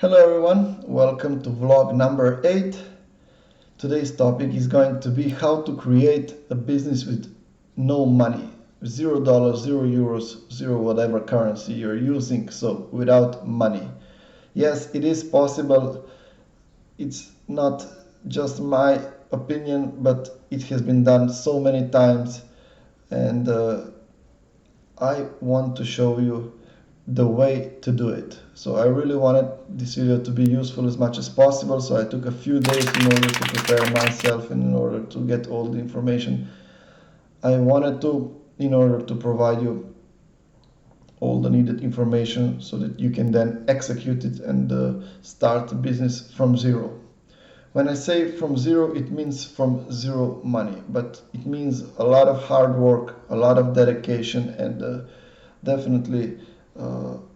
Hello everyone, welcome to vlog number 8. Today's topic is going to be how to create a business with no money. $0, €0, zero whatever currency you're using, so without money. Yes, it is possible. It's not just my opinion, but it has been done so many times, and I want to show you the way to do it. So I really wanted this video to be useful as much as possible, so I took a few days in order to prepare myself and in order to get all the information I wanted to, in order to provide you all the needed information so that you can then execute it and start a business from zero. When I say from zero, it means from zero money, but it means a lot of hard work, a lot of dedication, and definitely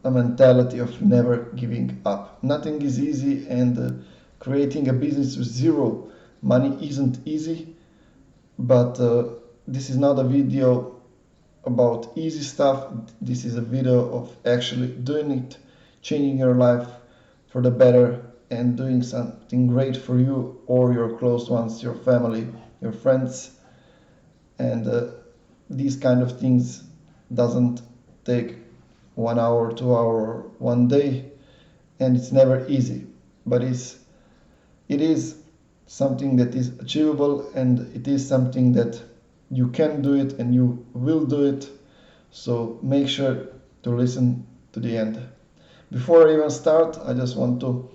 a mentality of never giving up. Nothing is easy, and creating a business with zero money isn't easy, but this is not a video about easy stuff. This is a video of actually doing it, changing your life for the better, and doing something great for you or your close ones, your family, your friends. And these kind of things doesn't take 1 hour, 2 hour, 1 day, and it's never easy, but it is something that is achievable, and it is something that you can do it and you will do it. So make sure to listen to the end. Before I even start, I just want to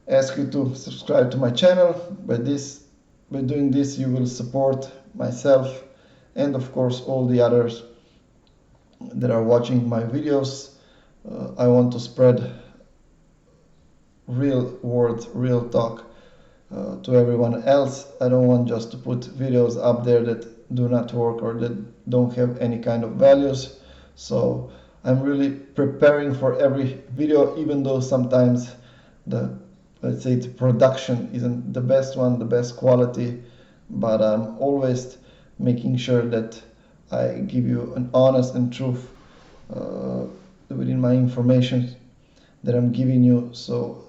ask you to subscribe to my channel. By doing this, you will support myself and of course all the others that are watching my videos. I want to spread real words, real talk to everyone else. I don't want just to put videos up there that do not work or that don't have any kind of values. So I'm really preparing for every video, even though sometimes let's say the production isn't the best one, the best quality, but I'm always making sure that I give you an honest and truth within my information that I'm giving you. So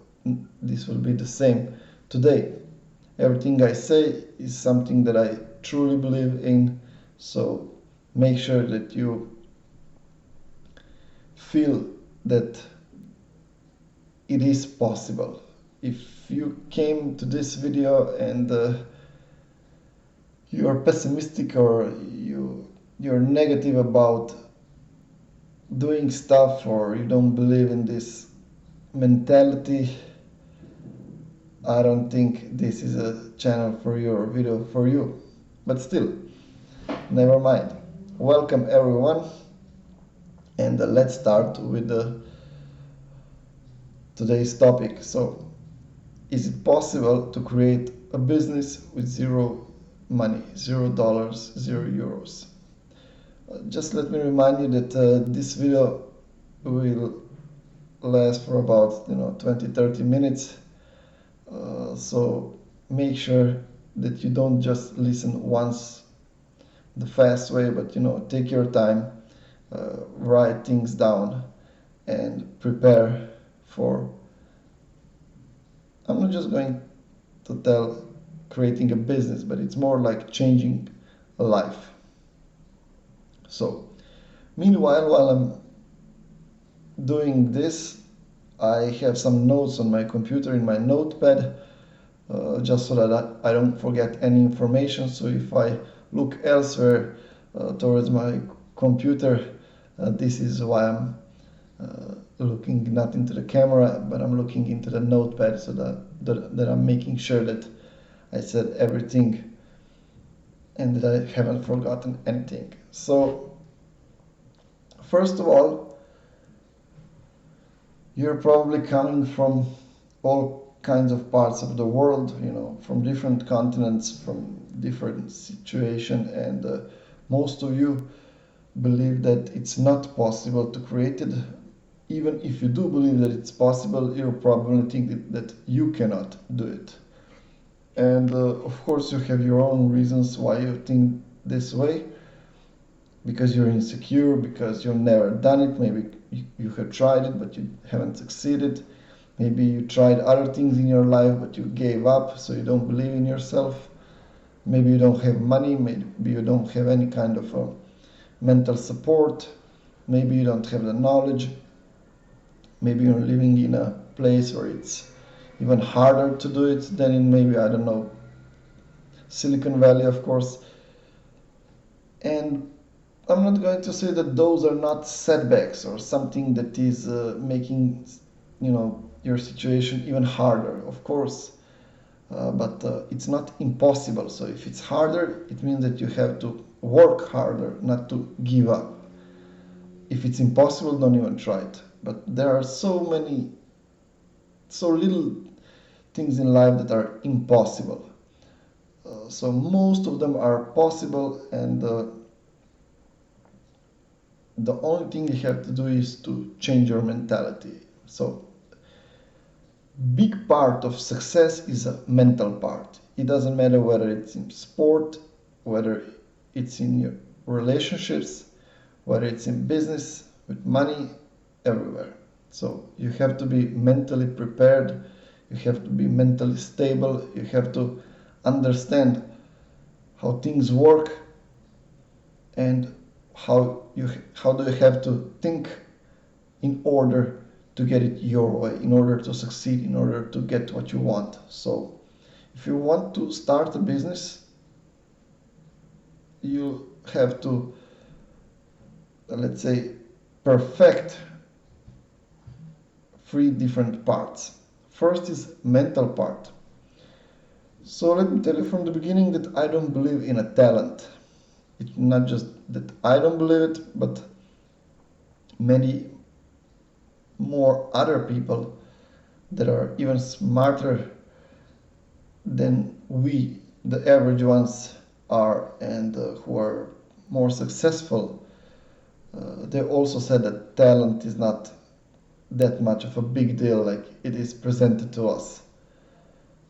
this will be the same today. Everything I say is something that I truly believe in, so make sure that you feel that it is possible. If you came to this video and you are pessimistic or you're negative about doing stuff, or you don't believe in this mentality, I don't think this is a channel for you or video for you. But still, never mind. Welcome everyone, and let's start with today's topic. So, is it possible to create a business with zero money, $0, €0? Just let me remind you that this video will last for about 20-30 minutes. So make sure that you don't just listen once the fast way, but take your time, write things down, and prepare for. I'm not just going to tell creating a business, but it's more like changing a life. So meanwhile, while I'm doing this, I have some notes on my computer in my notepad, just so that I don't forget any information. So if I look elsewhere towards my computer, this is why I'm looking not into the camera, but I'm looking into the notepad, so that I'm making sure that I said everything and that I haven't forgotten anything. So first of all, you're probably coming from all kinds of parts of the world, from different continents, from different situations, and most of you believe that it's not possible to create it. Even if you do believe that it's possible, you probably think that you cannot do it. And of course you have your own reasons why you think this way, because you're insecure, because you've never done it. Maybe you have tried it but you haven't succeeded. Maybe you tried other things in your life, but you gave up, so you don't believe in yourself. Maybe you don't have money, maybe you don't have any kind of mental support, maybe you don't have the knowledge, maybe you're living in a place where it's even harder to do it than in maybe, I don't know, Silicon Valley, of course. And I'm not going to say that those are not setbacks or something that is making, your situation even harder, of course. But it's not impossible. So if it's harder, it means that you have to work harder, not to give up. If it's impossible, don't even try it. But there are so little things in life that are impossible. So most of them are possible, and the only thing you have to do is to change your mentality. So big part of success is a mental part. It doesn't matter whether it's in sport, whether it's in your relationships, whether it's in business, with money, everywhere. So you have to be mentally prepared, you have to be mentally stable, you have to understand how things work, and how do you have to think in order to get it your way, in order to succeed, in order to get what you want. So if you want to start a business, you have to, let's say, perfect 3 different parts. First is mental part. So let me tell you from the beginning that I don't believe in a talent. It's not just that I don't believe it, but many more other people that are even smarter than we, the average ones, are, and who are more successful, they also said that talent is not that much of a big deal like it is presented to us.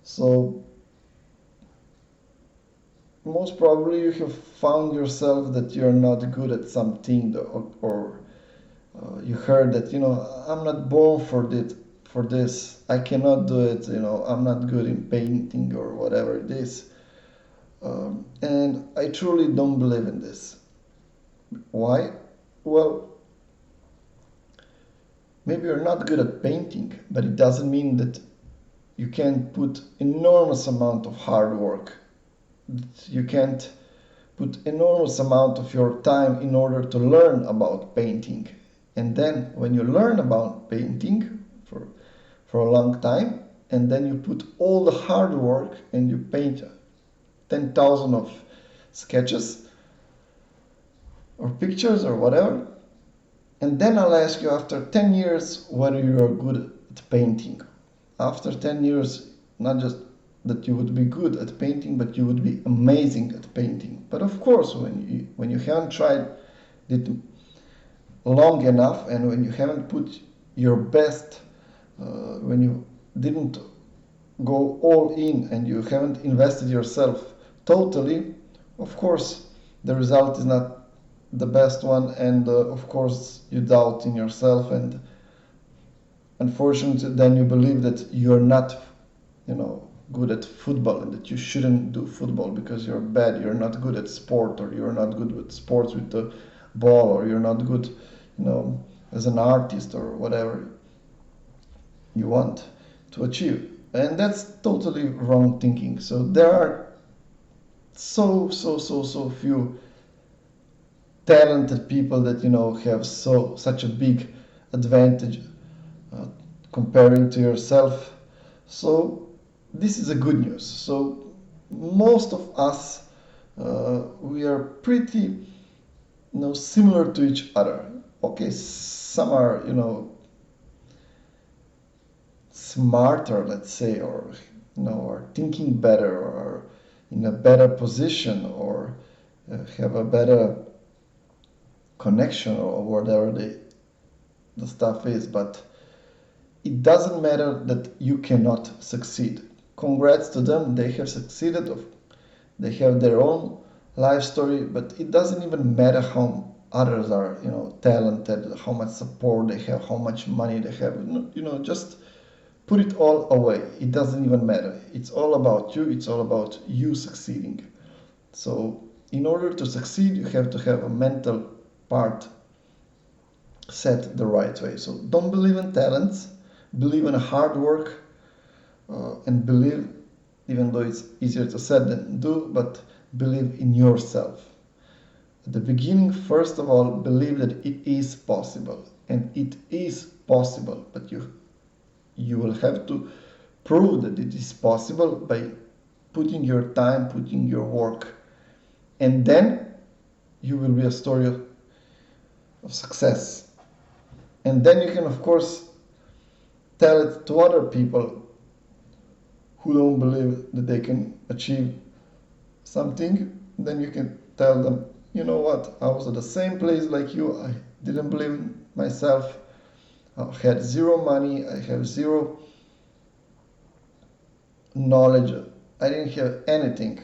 So most probably you have found yourself that you're not good at something, or you heard that, I'm not born for this, I cannot do it, I'm not good in painting or whatever it is. And I truly don't believe in this. Why? Well, maybe you're not good at painting, but it doesn't mean that you can't put enormous amount of hard work. You can't put enormous amount of your time in order to learn about painting. And then when you learn about painting for a long time, and then you put all the hard work and you paint 10,000 of sketches or pictures or whatever, and then I'll ask you after 10 years whether you are good at painting. After 10 years, not just that you would be good at painting, but you would be amazing at painting. But of course, when you haven't tried it long enough, and when you haven't put your best, when you didn't go all in and you haven't invested yourself totally, of course the result is not the best one, and of course you doubt in yourself, and unfortunately then you believe that you're not good at football, and that you shouldn't do football because you're bad, you're not good at sport, or you're not good with sports with the ball, or you're not good as an artist, or whatever you want to achieve. And that's totally wrong thinking. So there are so few talented people that have such a big advantage comparing to yourself. So this is a good news. So most of us, we are pretty similar to each other. Okay, some are smarter, let's say, or are thinking better, or are in a better position, or have a better connection, or whatever the stuff is. But it doesn't matter that you cannot succeed. Congrats to them, they have succeeded, they have their own life story, but it doesn't even matter how others are talented, how much support they have, how much money they have. Just put it all away. It doesn't even matter. It's all about you. It's all about you succeeding. So in order to succeed, you have to have a mental part set the right way. So don't believe in talents, believe in hard work, and believe, even though it's easier to say than do, but believe in yourself. At the beginning, first of all, believe that it is possible, and it is possible, but you will have to prove that it is possible by putting your time, putting your work, and then you will be a story of success. And then you can, of course, tell it to other people who don't believe that they can achieve something. Then you can tell them, you know what, I was at the same place like you. I didn't believe in myself. I had zero money. I have zero knowledge. I didn't have anything,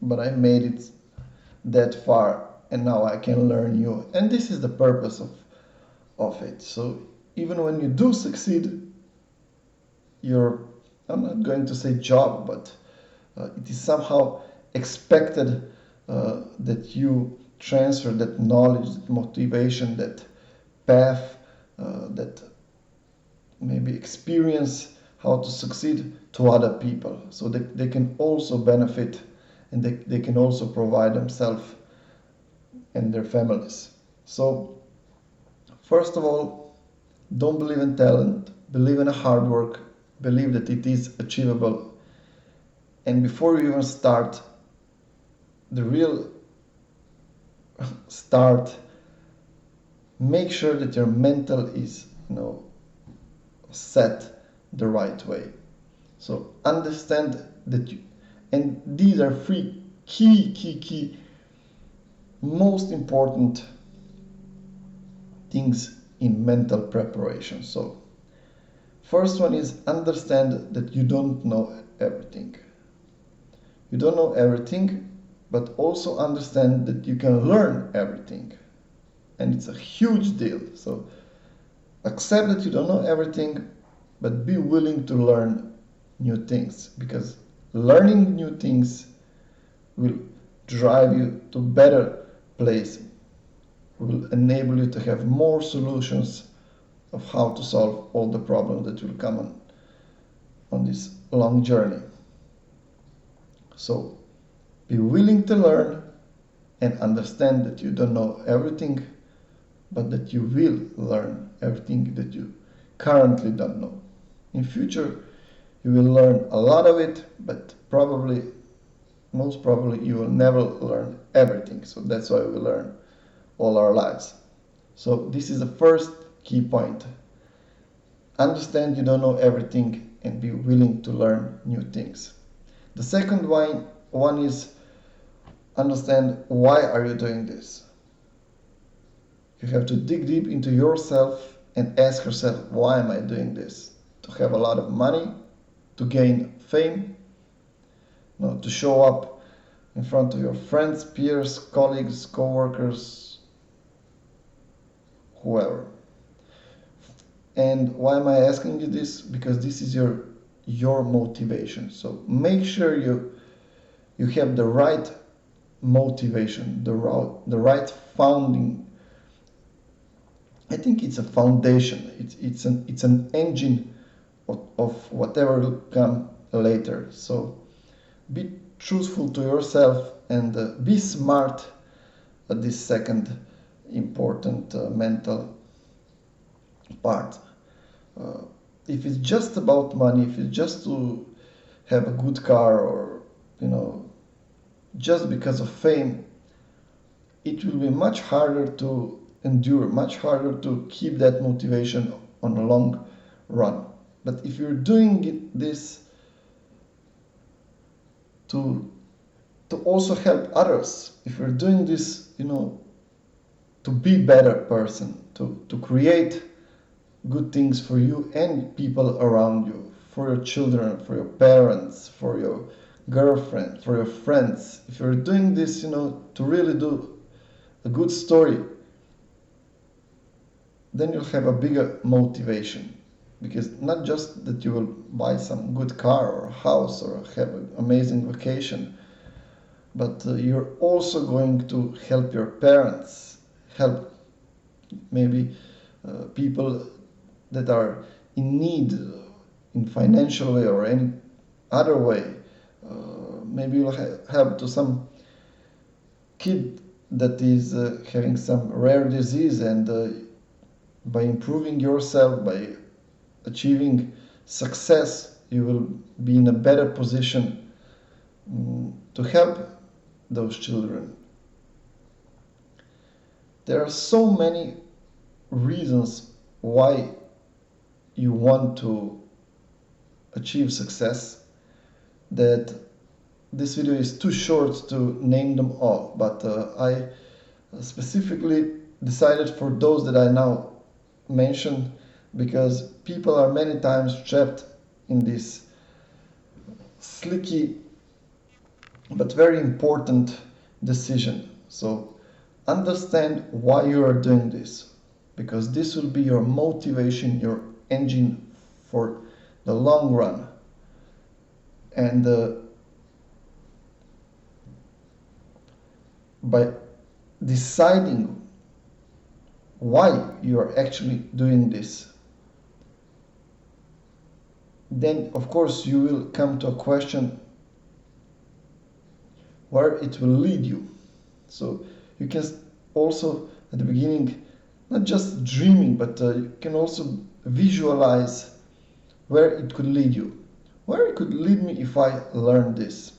but I made it that far, and now I can learn you. And this is the purpose of it. So even when you do succeed, I'm not going to say job, but it is somehow expected that you transfer that knowledge, that motivation, that path, that maybe experience how to succeed to other people, so that they can also benefit, and they can also provide themselves and their families. So first of all, don't believe in talent, believe in hard work, believe that it is achievable. And before you even start, the real start, make sure that your mental is, set the right way. So understand that and these are three key, most important things in mental preparation. So first one is understand that you don't know everything. You don't know everything, but also understand that you can learn everything. And it's a huge deal. So accept that you don't know everything, but be willing to learn new things, because learning new things will drive you to a better place, will enable you to have more solutions of how to solve all the problems that will come on this long journey. So be willing to learn and understand that you don't know everything, but that you will learn everything that you currently don't know. In future, you will learn a lot of it, but most probably, you will never learn everything. So that's why we learn all our lives. So this is the first key point. Understand you don't know everything and be willing to learn new things. The second one is understand why are you doing this. You have to dig deep into yourself and ask yourself, why am I doing this? To have a lot of money, to gain fame, to show up in front of your friends, peers, colleagues, co-workers, whoever. And why am I asking you this? Because this is your motivation. So make sure you have the right motivation, the right founding. I think it's a foundation. It's an engine of whatever will come later. So be truthful to yourself and be smart at this second important mental part. If it's just about money, if it's just to have a good car, or just because of fame, it will be much harder to endure, much harder to keep that motivation on a long run. But if you're doing this to also help others, if you're doing this, to be a better person, to create good things for you and people around you, for your children, for your parents, for your girlfriend, for your friends, if you're doing this, to really do a good story, then you'll have a bigger motivation. because not just that you will buy some good car or house or have an amazing vacation, but you're also going to help your parents, help maybe people that are in need in financial way or any other way. Maybe you'll help to some kid that is having some rare disease, and by improving yourself, by achieving success, you will be in a better position to help those children. There are so many reasons why you want to achieve success that this video is too short to name them all, but I specifically decided for those that I now mentioned, because people are many times trapped in this slicky but very important decision. So understand why you are doing this, because this will be your motivation, your engine for the long run. And by deciding why you are actually doing this, then of course you will come to a question where it will lead you. So you can also at the beginning not just dreaming, but you can also visualize where it could lead you. Where it could lead me if I learn this,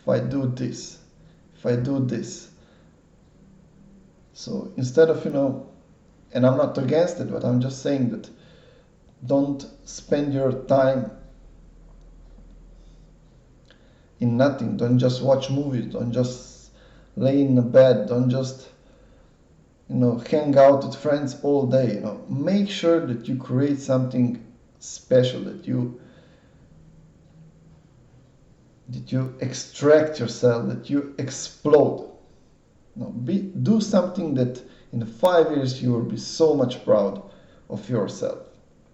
if I do this, if I do this. So instead of, and I'm not against it, but I'm just saying that don't spend your time in nothing. Don't just watch movies. Don't just lay in the bed. Don't just, hang out with friends all day. Make sure that you create something special, that you extract yourself, that you explode. Do something that in 5 years you will be so much proud of yourself.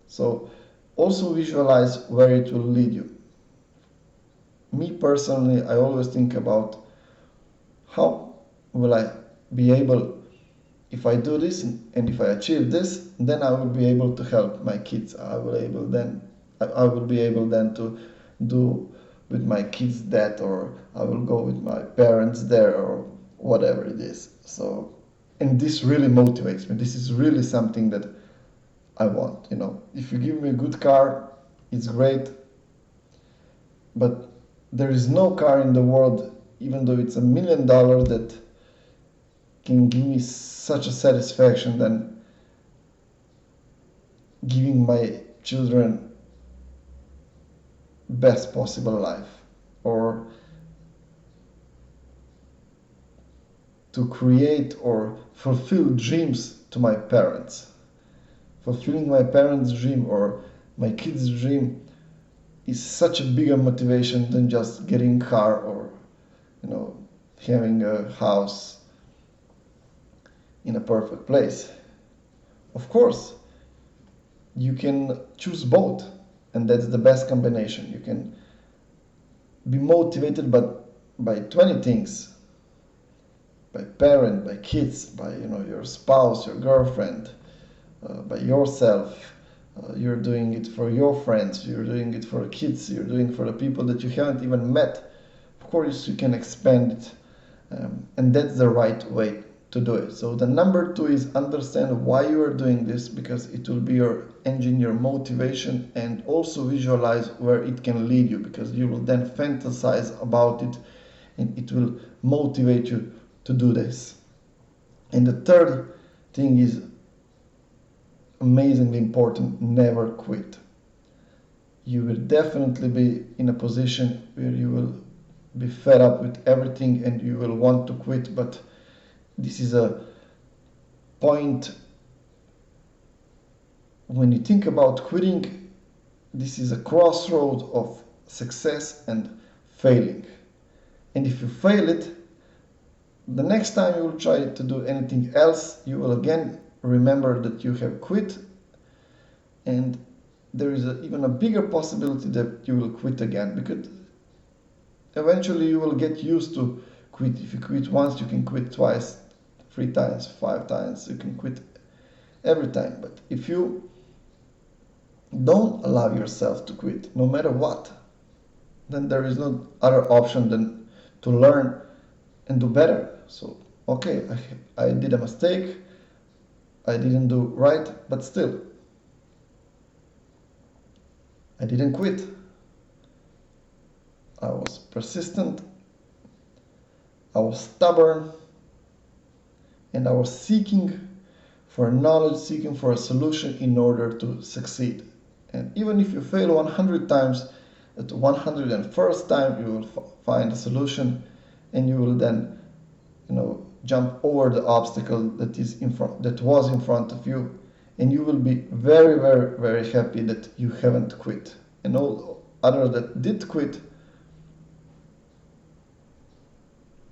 So also visualize where it will lead you. Me personally, I always think about how will I be able, if I do this and if I achieve this, then I will be able to help my kids. I will be able then to do with my kids that, or I will go with my parents there, or whatever it is. So, and this really motivates me. This is really something that I want. If you give me a good car, it's great, but there is no car in the world, even though it's $1 million, that can give me such a satisfaction than giving my children best possible life, or to create or fulfill dreams to my parents. Fulfilling my parents' dream or my kids' dream is such a bigger motivation than just getting a car or having a house in a perfect place. Of course, you can choose both, and that's the best combination. You can be motivated by 20 things, by parent, by kids, by your spouse, your girlfriend, by yourself. You're doing it for your friends, you're doing it for the kids, you're doing it for the people that you haven't even met. Of course, you can expand it, and that's the right way to do it. So the number 2 is understand why you are doing this, because it will be your engine, your motivation, and also visualize where it can lead you, because you will then fantasize about it and it will motivate you to do this. And the third thing is amazingly important: never quit. You will definitely be in a position where you will be fed up with everything and you will want to quit, but this is a point when you think about quitting. This is a crossroad of success and failing. And if you fail it, the next time you will try to do anything else, you will again remember that you have quit, and there is even a bigger possibility that you will quit again, because eventually you will get used to quit. If you quit once, you can quit twice, 3 times, 5 times, you can quit every time. But if you don't allow yourself to quit, no matter what, then there is no other option than to learn and do better. So, okay, I did a mistake, I didn't do right, but still, I didn't quit. I was persistent, I was stubborn, and I was seeking for knowledge, seeking for a solution in order to succeed. And even if you fail 100 times, at the 101st time you will find a solution, and you will then, jump over the obstacle that was in front of you, and you will be very, very, very happy that you haven't quit. And all others that did quit,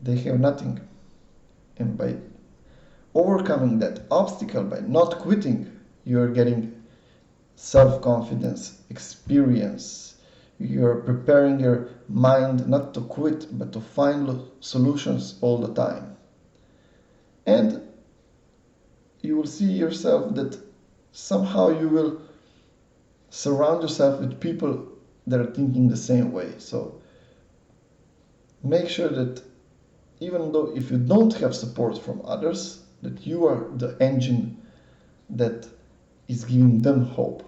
they have nothing. And by overcoming that obstacle, by not quitting, you're getting self-confidence, experience. You're preparing your mind not to quit, but to find solutions all the time. And you will see yourself that somehow you will surround yourself with people that are thinking the same way. So make sure that even though if you don't have support from others, that you are the engine that is giving them hope.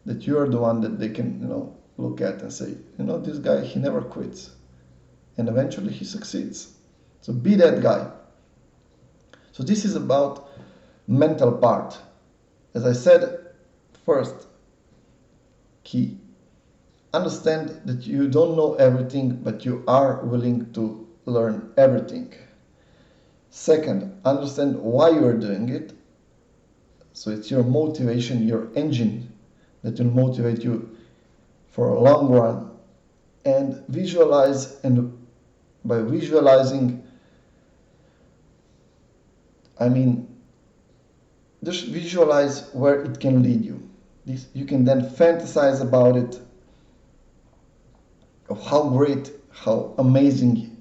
That you are the one that they can, look at and say, this guy, he never quits. And eventually he succeeds. So be that guy. So this is about mental part. As I said, first, key. Understand that you don't know everything, but you are willing to learn everything. Second, understand why you are doing it. So it's your motivation, your engine that will motivate you for a long run. And visualize, and by visualizing, just visualize where it can lead you. You can then fantasize about it, of how great, how amazing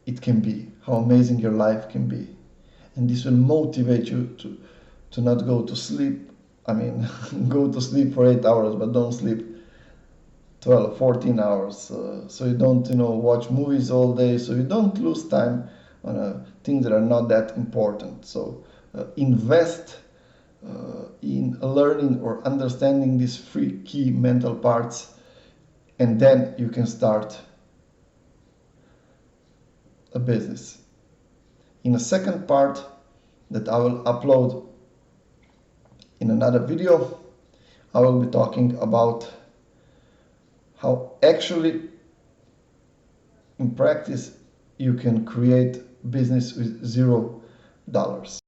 it can be, how amazing your life can be. And this will motivate you to not go to sleep. Go to sleep for 8 hours, but don't sleep 12, 14 hours. So you don't, watch movies all day, so you don't lose time on things that are not that important. So invest in learning or understanding these 3 key mental parts, and then you can start a business. In a second part that I will upload in another video, I will be talking about how actually in practice you can create business with $0.